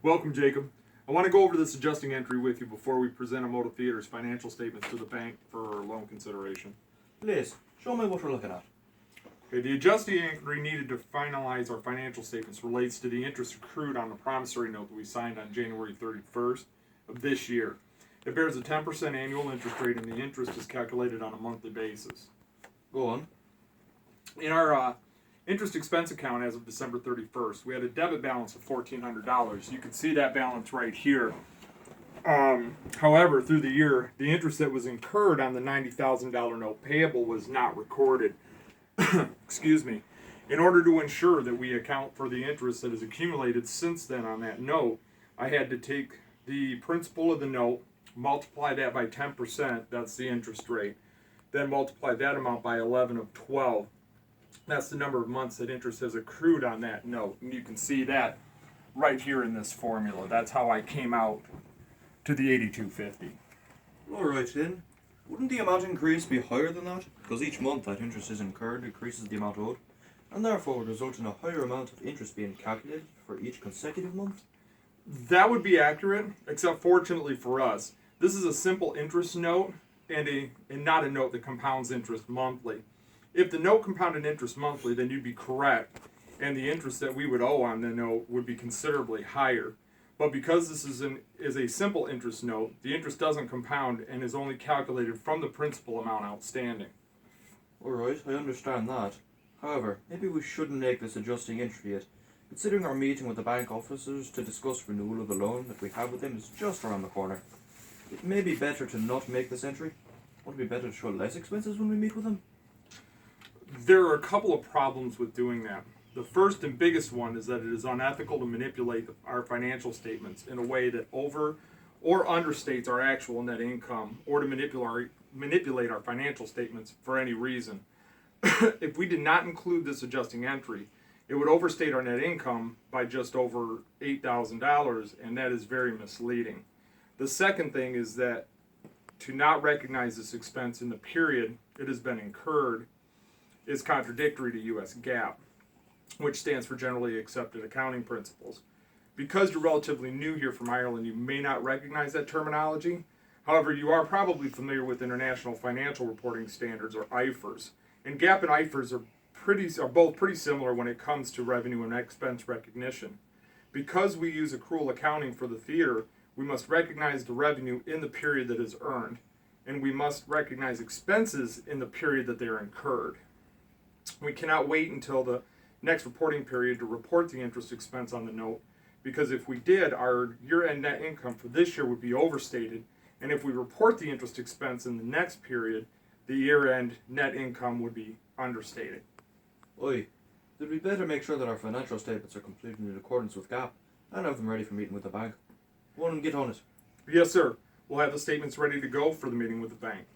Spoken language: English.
Welcome, Jacob. I want to go over this adjusting entry with you before we present Emoto Theater's financial statements to the bank for loan consideration. Please, show me what we're looking at. Okay, the adjusting entry needed to finalize our financial statements relates to the interest accrued on the promissory note that we signed on January 31st of this year. It bears a 10% annual interest rate, and the interest is calculated on a monthly basis. Go on. In our interest expense account as of December 31st, we had a debit balance of $1,400. You can see that balance right here. However, through the year, the interest that was incurred on the $90,000 note payable was not recorded. Excuse me. In order to ensure that we account for the interest that has accumulated since then on that note, I had to take the principal of the note, multiply that by 10%, that's the interest rate, then multiply that amount by 11 of 12. That's the number of months that interest has accrued on that note. And you can see that right here in this formula. That's how I came out to the $82.50. Alright then. Wouldn't the amount increase be higher than that? Because each month that interest is incurred increases the amount owed, and therefore would result in a higher amount of interest being calculated for each consecutive month? That would be accurate, except fortunately for us, this is a simple interest note and not a note that compounds interest monthly. If the note compounded interest monthly, then you'd be correct, and the interest that we would owe on the note would be considerably higher. But because this is a simple interest note, the interest doesn't compound and is only calculated from the principal amount outstanding. Alright, I understand that. However, maybe we shouldn't make this adjusting entry yet. Considering our meeting with the bank officers to discuss renewal of the loan that we have with them is just around the corner. It may be better to not make this entry. Would it be better to show less expenses when we meet with them? There are a couple of problems with doing that. The first and biggest one is that it is unethical to manipulate our financial statements in a way that over or understates our actual net income, or to manipulate our financial statements for any reason. If we did not include this adjusting entry, it would overstate our net income by just over $8,000, and that is very misleading. The second thing is that to not recognize this expense in the period it has been incurred is contradictory to U.S. GAAP, which stands for Generally Accepted Accounting Principles. Because you're relatively new here from Ireland, you may not recognize that terminology. However, you are probably familiar with International Financial Reporting Standards, or IFRS. And GAAP and IFRS are both pretty similar when it comes to revenue and expense recognition. Because we use accrual accounting for the theater, we must recognize the revenue in the period that is earned, and we must recognize expenses in the period that they are incurred. We cannot wait until the next reporting period to report the interest expense on the note, because if we did, our year-end net income for this year would be overstated, and if we report the interest expense in the next period, the year-end net income would be understated. Oi, did we better make sure that our financial statements are completed in accordance with GAAP and have them ready for meeting with the bank? Go on and get on it. Yes, sir. We'll have the statements ready to go for the meeting with the bank.